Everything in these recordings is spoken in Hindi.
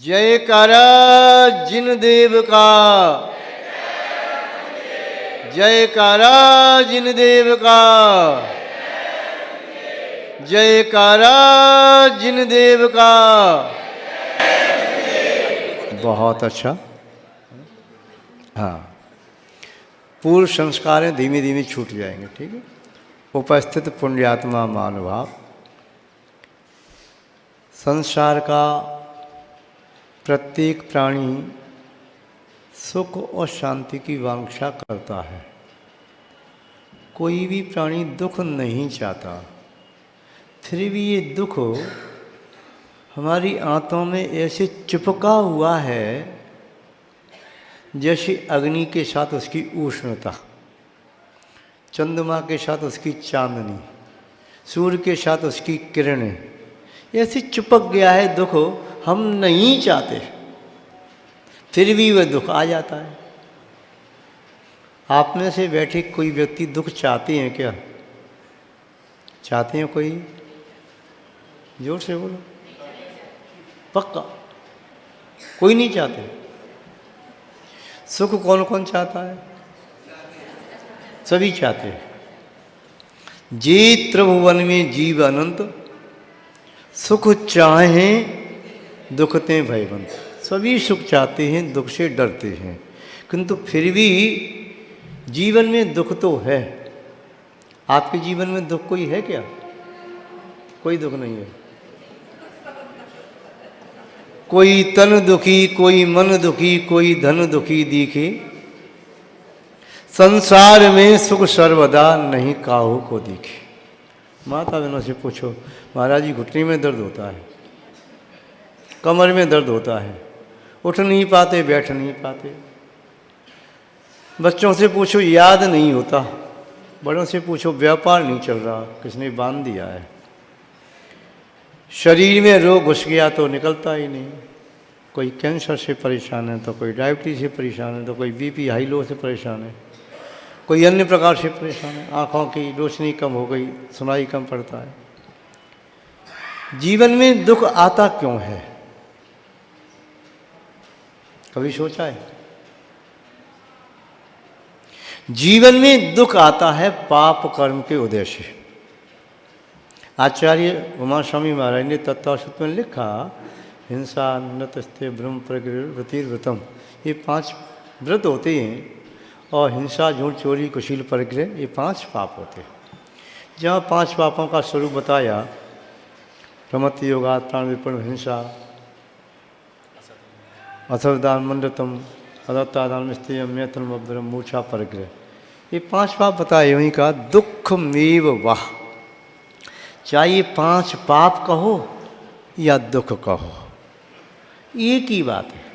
जयकारा जिन देव का, जयकारा जिन देव का, जयकारा जिन देव का। बहुत अच्छा। हाँ, पूर्व संस्कारें धीमे धीमे छूट जाएंगे, ठीक है। उपस्थित पुण्यात्मा महानुभाव, संसार का प्रत्येक प्राणी सुख और शांति की वांछा करता है। कोई भी प्राणी दुख नहीं चाहता, फिर भी ये दुख हमारी आंतों में ऐसे चिपका हुआ है जैसे अग्नि के साथ उसकी उष्णता, चंद्रमा के साथ उसकी चांदनी, सूर्य के साथ उसकी किरणें, ऐसे चिपक गया है दुख। हम नहीं चाहते, फिर भी वह दुख आ जाता है। आप में से बैठे कोई व्यक्ति दुख चाहते हैं क्या? चाहते हैं कोई? जोर से बोलो। पक्का कोई नहीं चाहते? सुख कौन कौन चाहता है? सभी चाहते हैं। जे त्रिभुवन में जीव अनंत, सुख चाहें दुखते भयवंत। सभी सुख चाहते हैं, दुख से डरते हैं, किंतु फिर भी जीवन में दुख तो है। आपके जीवन में दुख कोई है क्या? कोई दुख नहीं है। कोई तन दुखी, कोई मन दुखी, कोई धन दुखी दिखे, संसार में सुख सर्वदा नहीं काहू को दिखे। माता बहनों से पूछो, महाराज जी घुटने में दर्द होता है, कमर में दर्द होता है, उठ नहीं पाते, बैठ नहीं पाते। बच्चों से पूछो याद नहीं होता, बड़ों से पूछो व्यापार नहीं चल रहा, किसने बांध दिया है। शरीर में रोग घुस गया तो निकलता ही नहीं। कोई कैंसर से परेशान है, तो कोई डायबिटीज से परेशान है, तो कोई बीपी हाई लो से परेशान है, कोई अन्य प्रकार से परेशान है। आँखों की रोशनी कम हो गई, सुनाई कम पड़ता है। जीवन में दुख आता क्यों है? कभी सोचा है? जीवन में दुख आता है पाप कर्म के उदय से। आचार्य उमा स्वामी महाराज ने तत्वसूत्र में लिखा, हिंसा, नृत्य, ब्रह्म प्रगृति व्रतम, ये 5 व्रत होते हैं। और हिंसा, झूठ, चोरी, कुशील, परिग्रह, ये 5 पाप होते हैं। जहाँ 5 पापों का स्वरूप बताया, प्रमत्त योगात् प्राण विपण हिंसा, अथर्वदान मंडतम, अदत्तादान स्त्रियम, मैथुन वब्रम, मूर्छा, परिग्रह, ये 5 पाप बताए। वहीं का दुखमेव वाह, चाहे 5 पाप कहो या दुख कहो, एक ही बात है।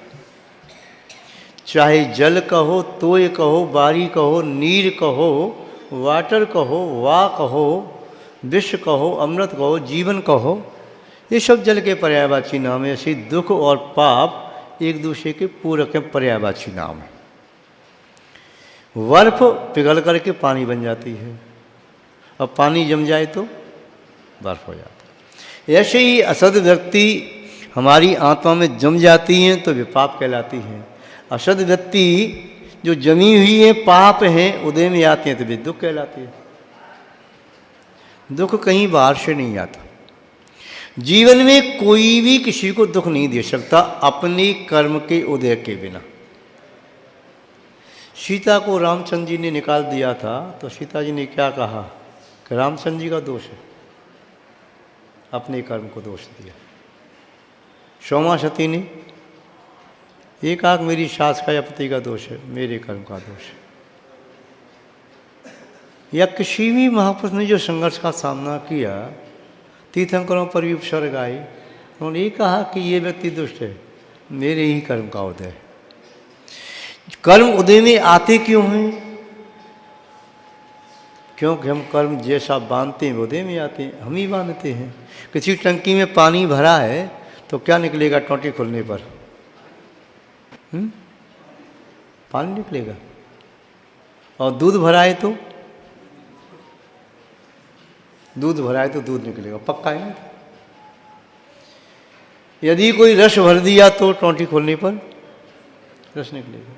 चाहे जल कहो, तोय कहो, बारी कहो, नीर कहो, वाटर कहो, वाह कहो, विष कहो, अमृत कहो, जीवन कहो, ये सब जल के पर्यायवाची नाम है। ऐसे दुख और पाप एक दूसरे के पूरक के पर्यायवाची नाम है। बर्फ पिघल करके पानी बन जाती है, और पानी जम जाए तो बर्फ हो जाता है। ऐसे ही असद व्यक्ति हमारी आत्मा में जम जाती हैं तो वे पाप कहलाती हैं। असद व्यक्ति जो जमी हुई है पाप हैं, उदय में आती हैं तो वे दुख कहलाती है। दुख कहीं बाहर से नहीं आता। जीवन में कोई भी किसी को दुख नहीं दे सकता अपने कर्म के उदय के बिना। सीता को रामचंद्र जी ने निकाल दिया था, तो सीता जी ने क्या कहा कि रामचंद्र जी का दोष है, अपने कर्म को दोष दिया। सोमा सती ने एक कहा मेरी सास का या पति का दोष है, मेरे कर्म का दोष है। या किसी भी महापुरुष ने जो संघर्ष का सामना किया, तीर्थंकरों पर भी उपसर्ग आई, उन्होंने ये कहा कि ये व्यक्ति दुष्ट है, मेरे ही कर्म का उदय है। कर्म उदय में आते क्यों हैं? क्योंकि हम कर्म जैसा बांधते हैं उदय में आते हैं, हम ही बांधते हैं। किसी टंकी में पानी भरा है तो क्या निकलेगा टोंटी खोलने पर? पानी निकलेगा। और दूध भरा है तो दूध भरा है तो दूध निकलेगा, पक्का है ना। यदि कोई रस भर दिया तो टोंटी खोलने पर रस निकलेगा।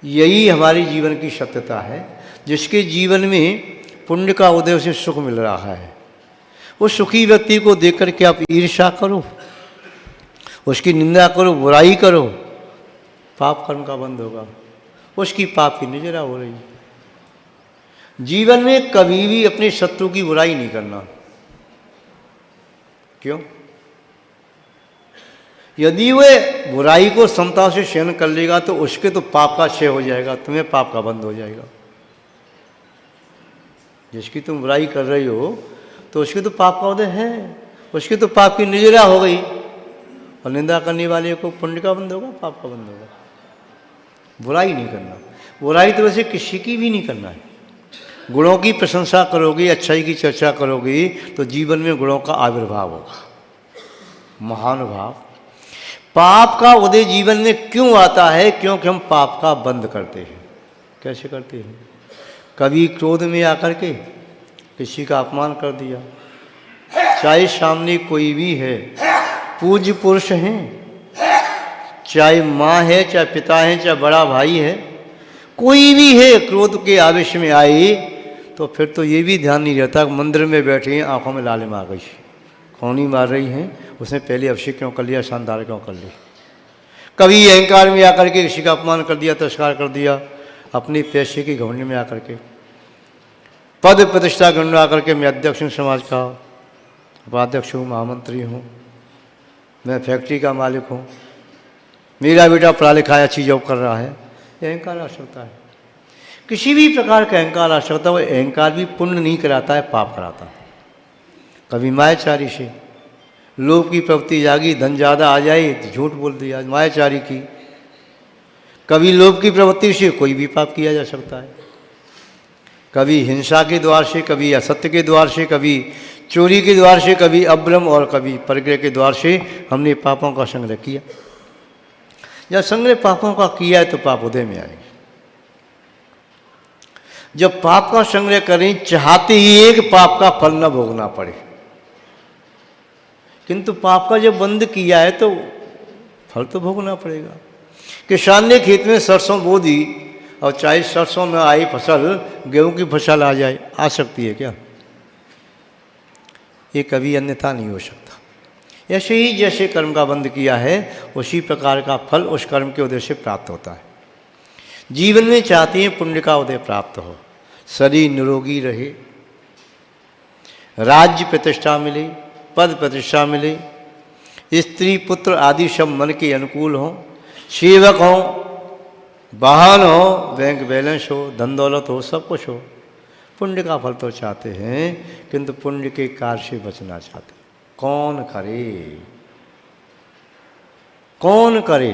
यही हमारी जीवन की सत्यता है। जिसके जीवन में पुण्य का उदय उसे सुख मिल रहा है, उस सुखी व्यक्ति को देख करके आप ईर्ष्या करो, उसकी निंदा करो, बुराई करो, पाप कर्म का बंध होगा, उसकी पाप की निजरा हो रही। जीवन में कभी भी अपने शत्रु की बुराई नहीं करना। क्यों? यदि वह बुराई को समता से सहन कर लेगा तो उसके तो पाप का क्षय हो जाएगा, तुम्हें पाप का बंध हो जाएगा। जिसकी तुम बुराई कर रही हो तो उसके तो पाप का उदय है, उसके तो पाप की निजरा हो गई, और निंदा करने वाले को पुण्य का बंध होगा, पाप का बंध होगा। बुराई नहीं करना। बुराई तो वैसे किसी की भी नहीं करना है। गुणों की प्रशंसा करोगे, अच्छाई की चर्चा करोगे तो जीवन में गुणों का आविर्भाव होगा, महानुभाव। पाप का उदय जीवन में क्यों आता है? क्योंकि हम पाप का बंध करते हैं। कैसे करते हैं? कभी क्रोध में आकर के किसी का अपमान कर दिया, चाहे सामने कोई भी है, पूज्य पुरुष हैं, चाहे माँ है, चाहे पिता है, चाहे बड़ा भाई है, कोई भी है, क्रोध के आवेश में आए तो फिर तो ये भी ध्यान नहीं रहता मंदिर में बैठे हैं, आंखों में लाले मार गई, कौनी मार रही हैं, उसने पहले अभिषेक क्यों कर लिया, शानदार क्यों कर ली। कभी अहंकार में आकर के किसी का अपमान कर दिया, तिरस्कार कर दिया, अपनी पैसे की घमंड में आकर के, पद प्रतिष्ठा गण में आकर के मैं अध्यक्ष हूँ समाज का, उपाध्यक्ष हूँ, महामंत्री हूँ, मैं फैक्ट्री का मालिक हूँ, मेरा बेटा पढ़ा लिखा है, अच्छी जॉब कर रहा है। अहंकार आ सकता है, किसी भी प्रकार का अहंकार आ सकता है। वो अहंकार भी पुण्य नहीं कराता है, पाप कराता है। कभी मायाचारी से लोभ की प्रवृत्ति जागी, धन ज़्यादा आ जाए तो झूठ बोल दिया, मायाचारी की। कभी लोभ की प्रवृत्ति से कोई भी पाप किया जा सकता है, कभी हिंसा के द्वार से, कभी असत्य के द्वार से, कभी चोरी के द्वार से, कभी अभ्रम और कभी परिग्रह के द्वार से हमने पापों का संग्रह किया। जब संग्रह पापों का किया है तो पाप उदय में आएंगे। जब पाप का संग्रह करें चाहते ही एक पाप का फल न भोगना पड़े, किंतु पाप का जब बंद किया है तो फल तो भोगना पड़ेगा। किसान ने खेत में सरसों बो दी और चाहे सरसों में आई फसल, गेहूं की फसल आ जाए, आ सकती है क्या? ये कभी अन्यथा नहीं हो सकता। ऐसे ही जैसे कर्म का बंध किया है उसी प्रकार का फल उस कर्म के उदय से प्राप्त होता है। जीवन में चाहते हैं पुण्य का उदय प्राप्त हो, शरीर निरोगी रहे, राज्य प्रतिष्ठा मिले, पद प्रतिष्ठा मिले, स्त्री पुत्र आदि सब मन के अनुकूल हों, सेवक हों, वाहन हो, बैंक बैलेंस हो, धन दौलत हो, सब कुछ हो। पुण्य का फल तो चाहते हैं किंतु पुण्य के कार्य से बचना चाहते हैं। कौन करे? कौन करे?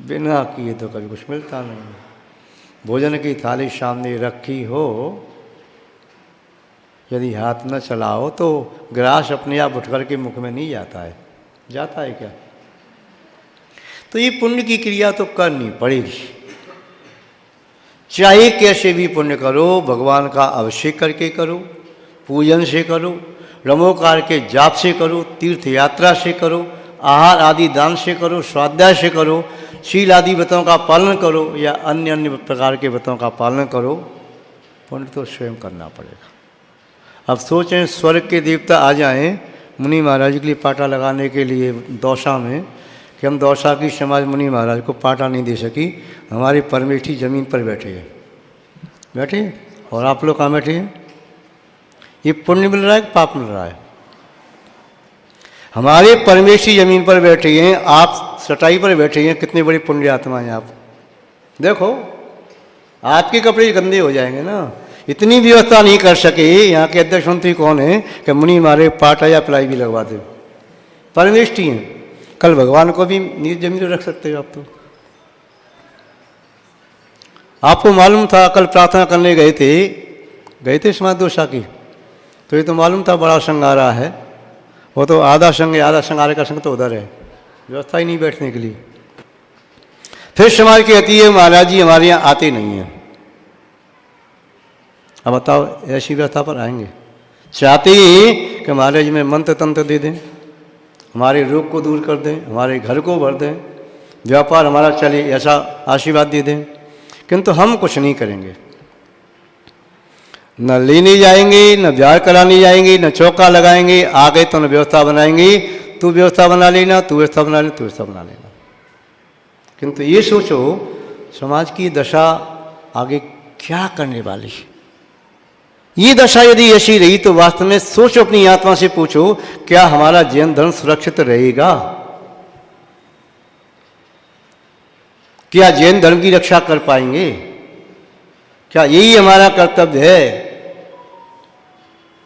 बिना किए तो कभी कुछ मिलता नहीं। भोजन की थाली सामने रखी हो, यदि हाथ न चलाओ तो ग्रास अपने आप उठ करके मुख में नहीं जाता है। जाता है क्या? तो ये पुण्य की क्रिया तो करनी पड़ेगी। चाहे कैसे भी पुण्य करो, भगवान का अभिषेक करके करो, पूजन से करो, रमोकार के जाप से करो, तीर्थ यात्रा से करो, आहार आदि दान से करो, स्वाध्याय से करो, शील आदि व्रतों का पालन करो या अन्य अन्य प्रकार के व्रतों का पालन करो, पुण्य तो स्वयं करना पड़ेगा। अब सोचें स्वर्ग के देवता आ जाएं मुनि महाराज के लिए पाटा लगाने के लिए दौसा में, कि हम दौसा की समाज मुनि महाराज को पाटा नहीं दे सकी, हमारे परमेष्ठी जमीन पर बैठे हैं, बैठे हैं, और आप लोग कहाँ बैठे हैं? ये पुण्य मिल रहा है कि पाप मिल रहा है? हमारे परमेष्ठी जमीन पर बैठे हैं, आप चटाई पर बैठे हैं, कितने बड़ी पुण्य आत्मा हैं आप। देखो आपके कपड़े गंदे हो जाएंगे ना। इतनी व्यवस्था नहीं कर सके यहाँ के अध्यक्ष मंत्री कौन है कि मुनि मारे पाटा या प्लाई भी लगवा दे। परमेष्ठी हैं, कल भगवान को भी नीच जमीन पर रख सकते हो आप। तो आपको मालूम था कल प्रार्थना करने गए थे समाज दोषा की, तो ये तो मालूम था बड़ा संघ आ रहा है, वो तो आधा संघ है, आधा संघ आरे का संघ तो उधर है, व्यवस्था ही नहीं बैठने के लिए। फिर समाज कहती है महाराज जी हमारे यहाँ आते नहीं हैं। अब बताओ ऐसी व्यवस्था पर आएंगे? चाहते ही कि महाराज में मंत्र तंत्र दे दें हमारे रोग को दूर कर दें, हमारे घर को भर दें, व्यापार हमारा चले, ऐसा आशीर्वाद दे दें। किंतु हम कुछ नहीं करेंगे, न लेने जाएंगे, न ब्याह कराने जाएंगे, न चौका लगाएंगे, आ गए तो न व्यवस्था बनाएंगे, तू व्यवस्था बना लेना, तू व्यवस्था बना लेना, तू व्यवस्था बना लेना। किंतु ये सोचो समाज की दशा आगे क्या करने वाली है। ये दशा यदि ऐसी रही तो वास्तव में सोचो, अपनी आत्मा से पूछो, क्या हमारा जैन धर्म सुरक्षित रहेगा? क्या जैन धर्म की रक्षा कर पाएंगे? क्या यही हमारा कर्तव्य है?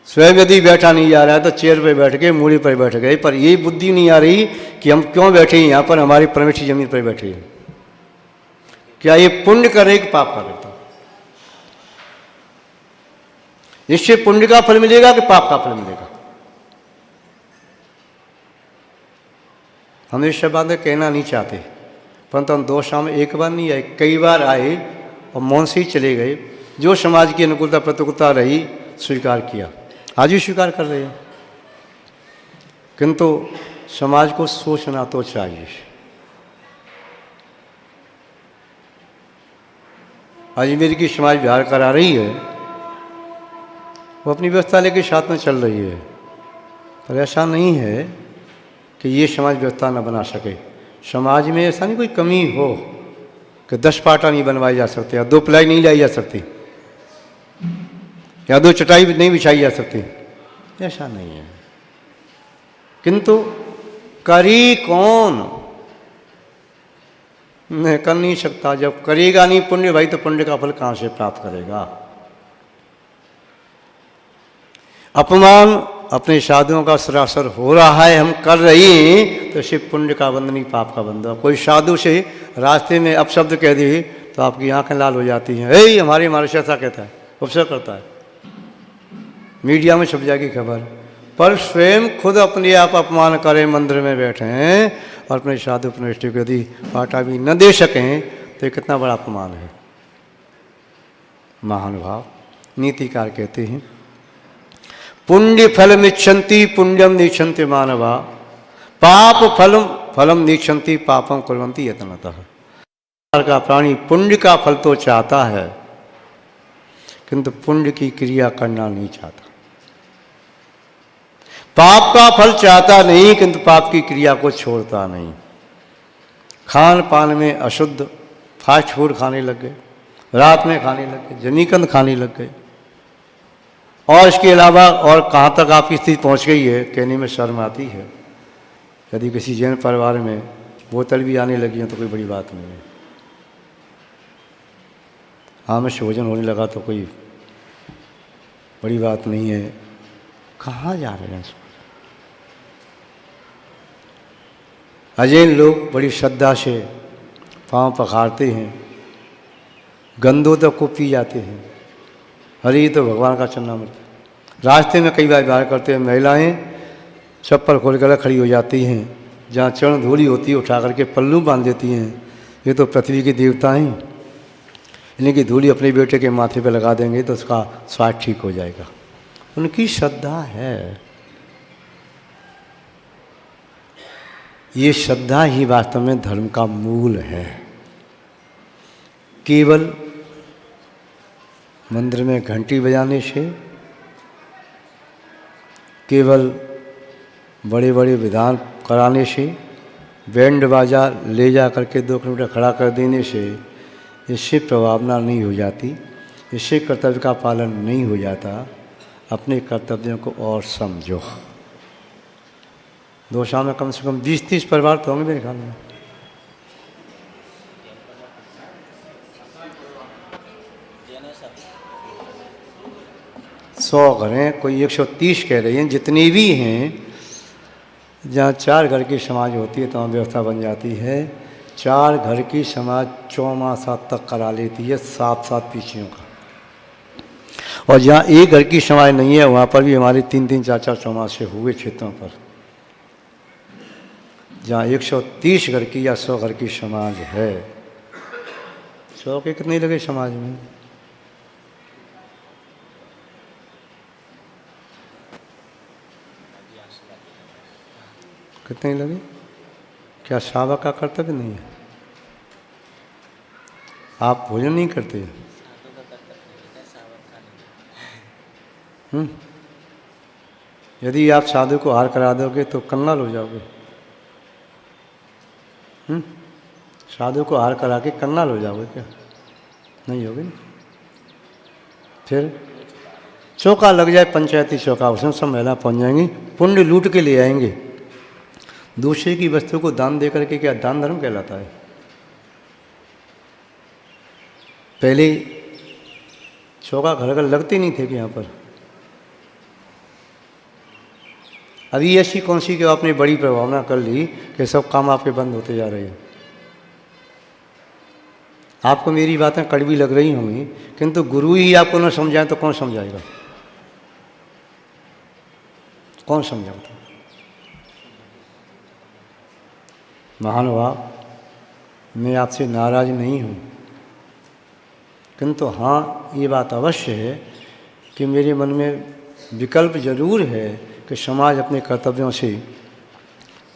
स्वयं यदि बैठा नहीं जा रहा है तो चेयर पर बैठ गए, मूड़ी पर बैठ गए, पर यही बुद्धि नहीं आ रही कि हम क्यों बैठे हैं यहाँ पर, हमारी परमेष्ठी जमीन पर बैठे हैं। क्या ये पुण्य करे कि पाप करे? तो इससे पुण्य का फल मिलेगा कि पाप का फल मिलेगा? हम इस सब बातें कहना नहीं चाहते, परंतु हम 2 शाम एक बार नहीं आए, कई बार आए और मौन से ही चले गए। जो समाज की अनुकूलता प्रतिकूलता रही स्वीकार किया, आज भी स्वीकार कर रहे हैं। किंतु समाज को सोचना तो चाहिए। अजमेर की समाज विहार करा रही है, वो अपनी व्यवस्था लेके साथ में चल रही है, पर ऐसा नहीं है कि ये समाज व्यवस्था न बना सके। समाज में ऐसा नहीं कोई कमी हो कि 10 पाटा नहीं बनवाए जा सकते, या 2 प्लाई नहीं लाई जा सकती, या 2 चटाई नहीं बिछाई जा सकती, ऐसा नहीं है। किंतु करी कौन? नहीं कर नहीं सकता। जब करेगा नहीं पुण्य भाई, तो पुण्य का फल कहाँ से प्राप्त करेगा? अपमान अपने साधुओं का सरासर हो रहा है, हम कर रहे हैं, तो सिर्फ पुण्य का बंध नहीं, पाप का बंध। कोई साधु से रास्ते में अपशब्द कह दे तो आपकी आंखें लाल हो जाती हैं। हमारे महाराज ऐसा कहता है, उपसर करता है, मीडिया में छप जाएगी खबर। पर स्वयं खुद अपने आप अपमान करें, मंदिर में बैठे हैं और अपने साधु उपनिष्ठ को यदि पाटा भी न दे सकें तो ये कितना बड़ा अपमान है। महानुभाव नीतिकार कहते हैं, पुण्य फलम इच्छन्ति पुण्यम निच्छन्ति मानवा, पाप फलम निच्छन्ति पापम कुर्वन्ति यत्नतः। का प्राणी पुण्य का फल तो चाहता है, किंतु पुण्य की क्रिया करना नहीं चाहता। पाप का फल चाहता नहीं, किंतु पाप की क्रिया को छोड़ता नहीं। खान पान में अशुद्ध फास्ट फूड खाने लग गए, रात में खाने लग गए, जमीकंद खाने लग गए, और इसके अलावा और कहाँ तक आपकी स्थिति पहुँच गई है कहने में शर्म आती है। यदि किसी जैन परिवार में बोतल भी आने लगी है तो कोई बड़ी बात नहीं है। आमिष भोजन होने लगा तो कोई बड़ी बात नहीं है। कहाँ जा रहे हैं? अजैन लोग बड़ी श्रद्धा से पाँव पखारते हैं, गंदों तक को पी जाते हैं। अरे ये तो भगवान का चरणामृत। रास्ते में कई बार व्यवहार करते हैं, महिलाएं चप्पल खोल कर खड़ी हो जाती हैं, जहाँ चरण धूली होती है उठा करके पल्लू बांध देती हैं। ये तो पृथ्वी के देवता हैं, इन्हीं की धूली अपने बेटे के माथे पे लगा देंगे तो उसका स्वास्थ्य ठीक हो जाएगा। उनकी श्रद्धा है। ये श्रद्धा ही वास्तव में धर्म का मूल है। केवल मंदिर में घंटी बजाने से, केवल बड़े बड़े विधान कराने से, बैंड बाजा ले जा करके 2 किलोमीटर खड़ा कर देने से इससे प्रभावना नहीं हो जाती, इससे कर्तव्य का पालन नहीं हो जाता। अपने कर्तव्यों को और समझो। 2 शाम में कम से कम 20-30 परिवार तो होंगे मेरे ख्याल में। सौ घर हैं, कोई 130 कह रही हैं, जितनी भी हैं। जहाँ 4 घर की समाज होती है तो वहाँ व्यवस्था बन जाती है। 4 घर की समाज चौमासा तक करा लेती है, 7-7 पीछियों का। और जहाँ एक घर की समाज नहीं है वहाँ पर भी हमारे 3-3, 4-4 चौमासे हुए क्षेत्रों पर। जहाँ 130 घर की या 100 घर की समाज है, 100 के कितने लगे समाज में? कितने लगे? क्या शावक का कर्तव्य नहीं है? आप भोजन नहीं करते? यदि आप साधु को हार करा दोगे तो कंगाल हो जाओगे। साधु को हार करा के कंगाल हो जाओगे क्या? नहीं होगे ना। फिर चौका लग जाए, पंचायती चौका, उसमें सब महिला पहुंच जाएंगी, पुण्य लूट के ले आएंगे। दूसरे की वस्तु को दान दे करके क्या दान धर्म कहलाता है? पहले चौका घर घर लगते नहीं थे कि यहाँ पर। अभी ऐसी कौन सी कि आपने बड़ी प्रभावना कर ली कि सब काम आपके बंद होते जा रहे हैं। आपको मेरी बातें कड़वी लग रही होंगी, किंतु गुरु ही आपको न समझाए तो कौन समझाएगा? कौन समझाता? महानुभाव, मैं आपसे नाराज नहीं हूँ, किंतु हाँ ये बात अवश्य है कि मेरे मन में विकल्प जरूर है कि समाज अपने कर्तव्यों से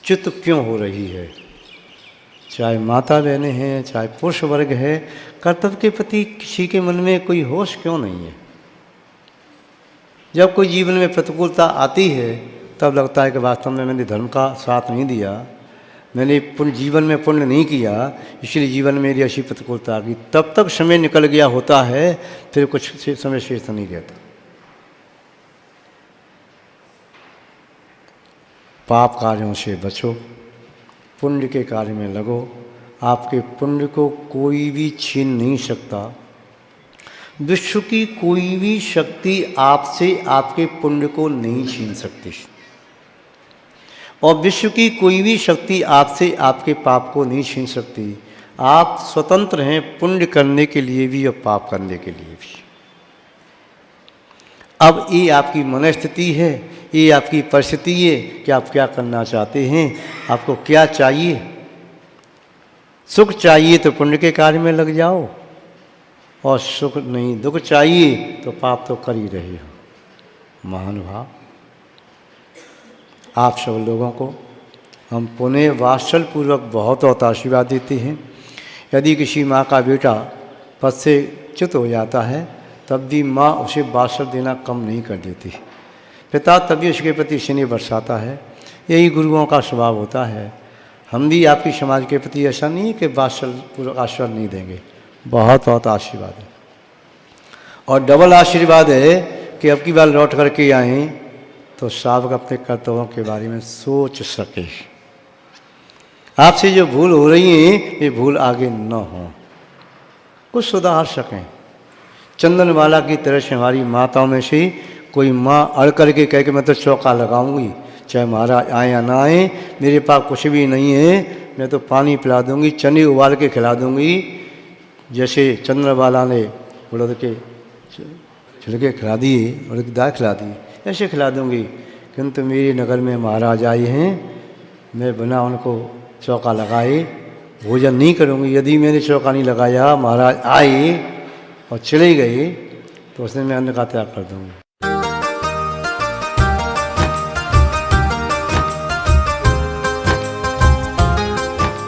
च्युत क्यों हो रही है। चाहे माता बहनें हैं, चाहे पुरुष वर्ग है, कर्तव्य के प्रति किसी के मन में कोई होश क्यों नहीं है। जब कोई जीवन में प्रतिकूलता आती है तब लगता है कि वास्तव में मैंने धर्म का साथ नहीं दिया, मैंने जीवन में पुण्य नहीं किया, इसलिए जीवन में मेरी ऐसी प्रतिकूलता आ गई। तब तक समय निकल गया होता है, फिर कुछ समय शेष नहीं रहता। पाप कार्यों से बचो, पुण्य के कार्य में लगो। आपके पुण्य को कोई भी छीन नहीं सकता। विश्व की कोई भी शक्ति आपसे आपके पुण्य को नहीं छीन सकती, और विश्व की कोई भी शक्ति आपसे आपके पाप को नहीं छीन सकती। आप स्वतंत्र हैं पुण्य करने के लिए भी और पाप करने के लिए भी। अब ये आपकी मनस्थिति है, ये आपकी परिस्थिति है कि आप क्या करना चाहते हैं, आपको क्या चाहिए। सुख चाहिए तो पुण्य के कार्य में लग जाओ, और सुख नहीं, दुख चाहिए तो पाप तो कर ही रहे हो। महानुभाव, आप सब लोगों को हम पुनः वात्सल पूर्वक बहुत बहुत आशीर्वाद देते हैं। यदि किसी माँ का बेटा पद से च्युत हो जाता है तब भी माँ उसे वात्सल देना कम नहीं कर देती। पिता तभी उसके प्रति स्नेह बरसाता है। यही गुरुओं का स्वभाव होता है। हम भी आपकी समाज के प्रति ऐसा नहीं है कि वात्सल पूर्वक आशीर्वाद नहीं देंगे। बहुत बहुत आशीर्वाद है, और डबल आशीर्वाद है कि अब की बार लौट करके आएँ तो सावक अपने कर्तव्यों के बारे में सोच सके। आपसे जो भूल हो रही है ये भूल आगे न हो, कुछ सुधार सकें। चंदनवाला की तरह से हमारी माताओं में से कोई माँ अड़ करके कह के मैं तो चौका लगाऊंगी, चाहे महाराज आए या ना आए, मेरे पास कुछ भी नहीं है, मैं तो पानी पिला दूंगी, चने उबाल के खिला दूंगी, जैसे चंद्रवाला ने उड़द के छिलके खिला दिए, उड़द की दाल खिला दी, ऐसे खिला दूंगी। किंतु मेरे नगर में महाराज आए हैं, मैं बिना उनको चौका लगाए भोजन नहीं करूंगी। यदि मैंने चौका नहीं लगाया, महाराज आए और चले गए, तो उसने मैं अन्न का त्याग कर दूंगी।